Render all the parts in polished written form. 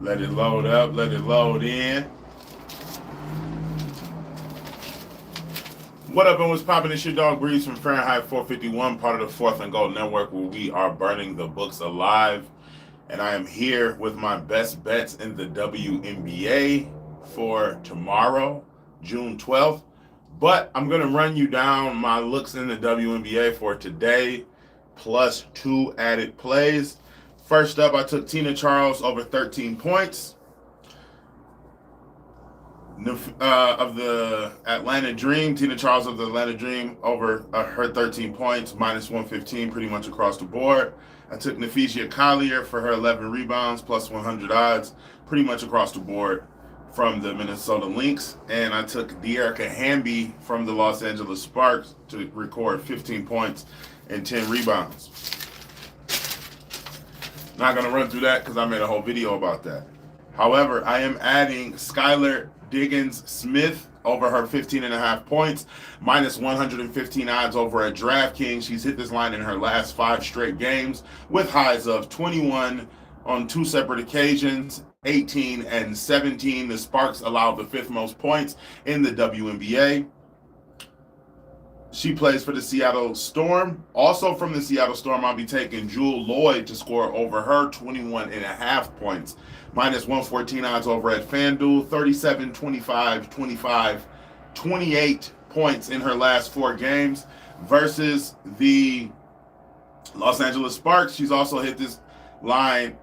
Let it load up. Let it load in. What up, and what's poppin'? It's your dog Breeze from Fahrenheit 451, part of the Fourth and Gold Network, where we are burning the books alive. And I am here with my best bets in the WNBA for tomorrow, June 12th. But I'm going to run you down my looks in the WNBA for today, plus 2 added plays. First up, I took Tina Charles over 13 points. Of the Atlanta Dream, Tina Charles of the Atlanta Dream over her 13 points, minus 115 pretty much across the board. I took Nafisia Collier for her 11 rebounds, plus 100 odds, pretty much across the board from the Minnesota Lynx. And I took Dearica Hamby from the Los Angeles Sparks to record 15 points and 10 rebounds. Not going to run through that because I made a whole video about that. However, I am adding Skylar Diggins-Smith over her 15.5 points, minus 115 odds over at DraftKings. She's hit this line in her last 5 straight games with highs of 21 on 2 separate occasions, 18 and 17. The Sparks allowed the 5th most points in the WNBA. She plays for the Seattle Storm. Also from the Seattle Storm, I'll be taking Jewel Lloyd to score over her 21.5 points. Minus 114 odds over at FanDuel. 37, 25, 25, 28 points in her last 4 games versus the Los Angeles Sparks. She's also hit this line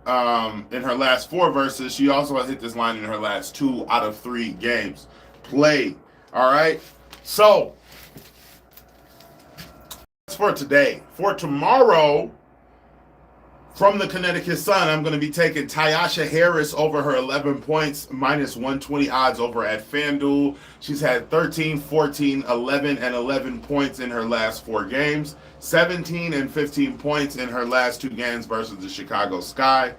in her last 4 verses. She also hit this line in her last 2 out of 3 games played. All right. So for today. For tomorrow, from the Connecticut Sun, I'm going to be taking Tyasha Harris over her 11 points, minus 120 odds over at FanDuel. She's had 13, 14, 11, and 11 points in her last 4 games, 17 and 15 points in her last 2 games versus the Chicago Sky.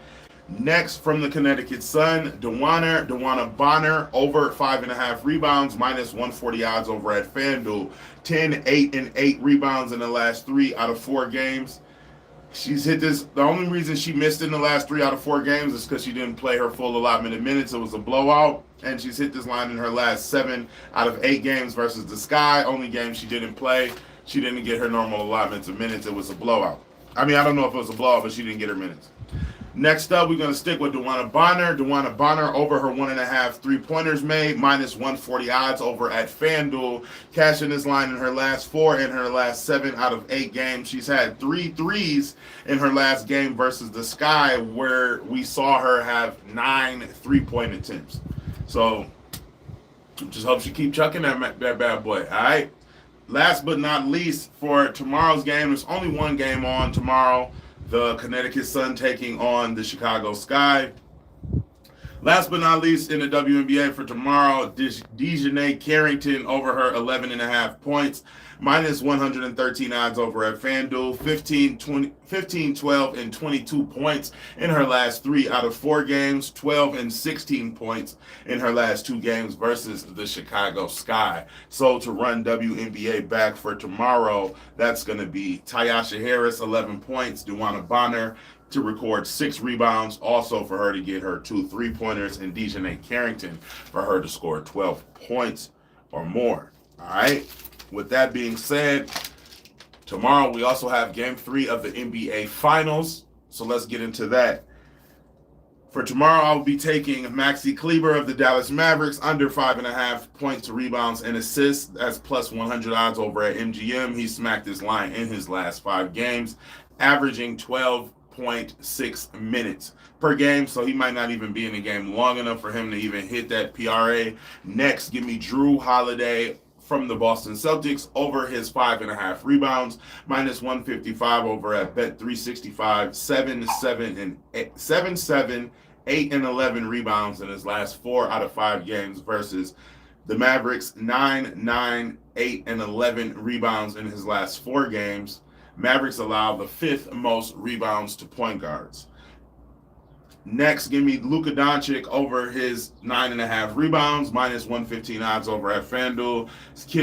Next, from the Connecticut Sun, Dewana Bonner over 5.5 rebounds, minus 140 odds over at FanDuel. 10, 8, and 8 rebounds in the last 3 out of 4 games. She's hit this. The only reason she missed in the last 3 out of 4 games is because she didn't play her full allotment of minutes. It was a blowout, and she's hit this line in her last 7 out of 8 games versus the Sky. Only game she didn't play. She didn't get her normal allotments of minutes. It was a blowout. I mean, I don't know if it was a blowout, but she didn't get her minutes. Next up, we're going to stick with Dewana Bonner. Dewana Bonner over her 1.5 3-pointers made, minus 140 odds over at FanDuel. Cashing this line in her last 4 and her last 7 out of 8 games. She's had 3 threes in her last game versus the Sky, where we saw her have 9 3-point attempts. So just hope she keep chucking that bad boy, all right? Last but not least, for tomorrow's game, there's only one game on tomorrow. The Connecticut Sun taking on the Chicago Sky. Last but not least, in the WNBA for tomorrow, Dejanay Carrington over her 11.5 points, minus 113 odds over at FanDuel. 15, 12, and 22 points in her last 3 out of 4 games. 12 and 16 points in her last 2 games versus the Chicago Sky. So to run WNBA back for tomorrow, that's going to be Tyasha Harris, 11 points. Dewana Bonner to record 6 rebounds, also for her to get her 2 3-pointers, and Dejanay Carrington for her to score 12 points or more. All right. With that being said, tomorrow we also have Game 3 of the NBA Finals, so let's get into that. For tomorrow, I'll be taking Maxi Kleber of the Dallas Mavericks under 5.5 points, rebounds, and assists. That's plus 100 odds over at MGM. He smacked this line in his last 5 games, averaging 12.6 minutes per game, so he might not even be in the game long enough for him to even hit that PRA. Next, give me Drew Holiday from the Boston Celtics over his 5.5 rebounds, minus 155 over at Bet365, 7, 8, and 11 rebounds in his last 4 out of 5 games versus the Mavericks, 9, 9, 8, and 11 rebounds in his last 4 games. Mavericks allow the 5th most rebounds to point guards. Next, give me Luka Doncic over his 9.5 rebounds, minus 115 odds over at FanDuel.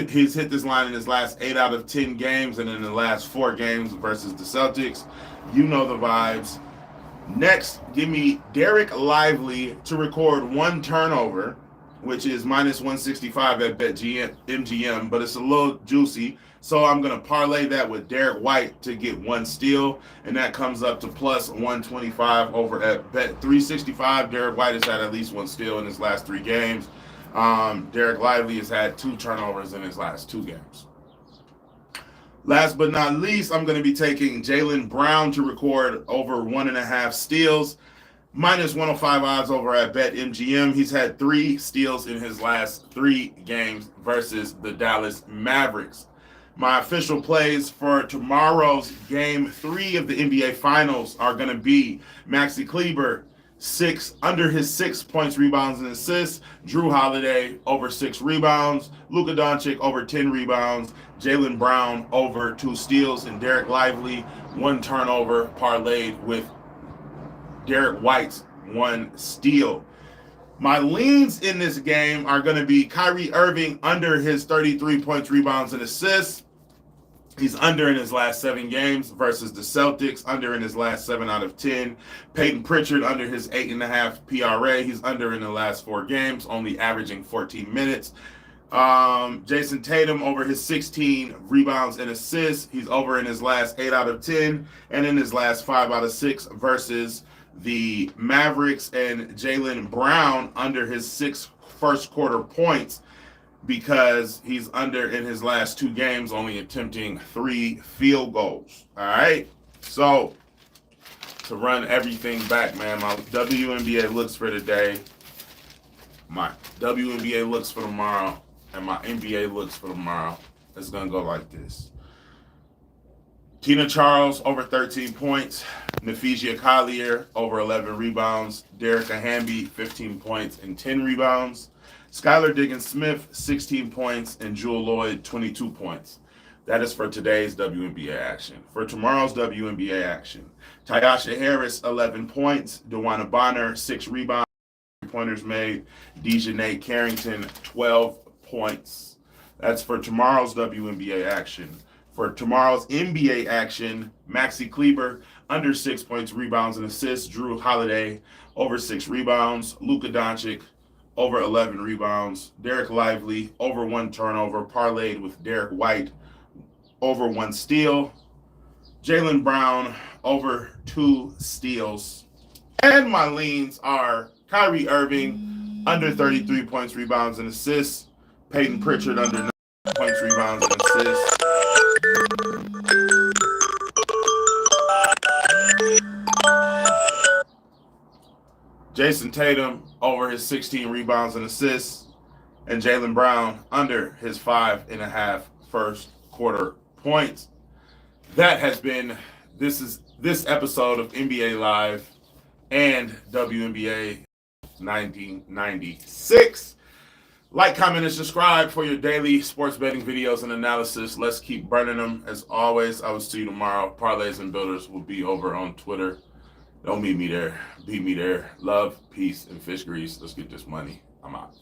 He's hit this line in his last 8 out of 10 games and in the last 4 games versus the Celtics. You know the vibes. Next, give me Derek Lively to record one turnover, which is minus 165 at BetMGM, but it's a little juicy. So I'm going to parlay that with Derek White to get one steal, and that comes up to plus 125 over at Bet365. Derek White has had at least one steal in his last 3 games. Derek Lively has had 2 turnovers in his last 2 games. Last but not least, I'm going to be taking Jaylen Brown to record over 1.5 steals. Minus 105 odds over at BetMGM. He's had 3 steals in his last 3 games versus the Dallas Mavericks. My official plays for tomorrow's game 3 of the NBA Finals are going to be Maxi Kleber, under his 6 points, rebounds, and assists. Drew Holiday over 6 rebounds. Luka Doncic over 10 rebounds. Jaylen Brown over 2 steals. And Derek Lively 1 turnover parlayed with Derek White's 1 steal. My leans in this game are going to be Kyrie Irving under his 33 points, rebounds, and assists. He's under in his last 7 games versus the Celtics, under in his last 7 out of 10. Peyton Pritchard under his 8.5 PRA. He's under in the last 4 games, only averaging 14 minutes. Jason Tatum over his 16 rebounds and assists. He's over in his last 8 out of 10 and in his last 5 out of 6 versus the Mavericks. And Jaylen Brown under his 6 first quarter points, because he's under in his last 2 games, only attempting 3 field goals. All right. So to run everything back, man, my WNBA looks for today, my WNBA looks for tomorrow, and my NBA looks for tomorrow. It's going to go like this. Tina Charles over 13 points. Nafisia Collier over 11 rebounds. Derica Hamby 15 points and 10 rebounds. Skylar Diggins-Smith, 16 points, and Jewel Lloyd, 22 points. That is for today's WNBA action. For tomorrow's WNBA action, Tyasha Harris, 11 points. DeWanna Bonner, 6 rebounds, 3 pointers made. Dejanay Carrington, 12 points. That's for tomorrow's WNBA action. For tomorrow's NBA action, Maxi Kleber, under 6 points, rebounds, and assists. Drew Holiday, over 6 rebounds. Luka Doncic, over 11 rebounds. Derek Lively, over 1 turnover, parlayed with Derek White, over 1 steal. Jaylen Brown, over 2 steals. And my leans are Kyrie Irving, under 33 points, rebounds, and assists. Peyton Pritchard, under 9 points, rebounds, and assists. Jason Tatum over his 16 rebounds and assists, and Jaylen Brown under his 5.5 first quarter points. That has been this episode of NBA Live and WNBA 1996. Like, comment, and subscribe for your daily sports betting videos and analysis. Let's keep burning them. As always, I will see you tomorrow. Parlays and Builders will be over on Twitter. Don't meet me there. Beat me there. Love, peace, and fish grease. Let's get this money. I'm out.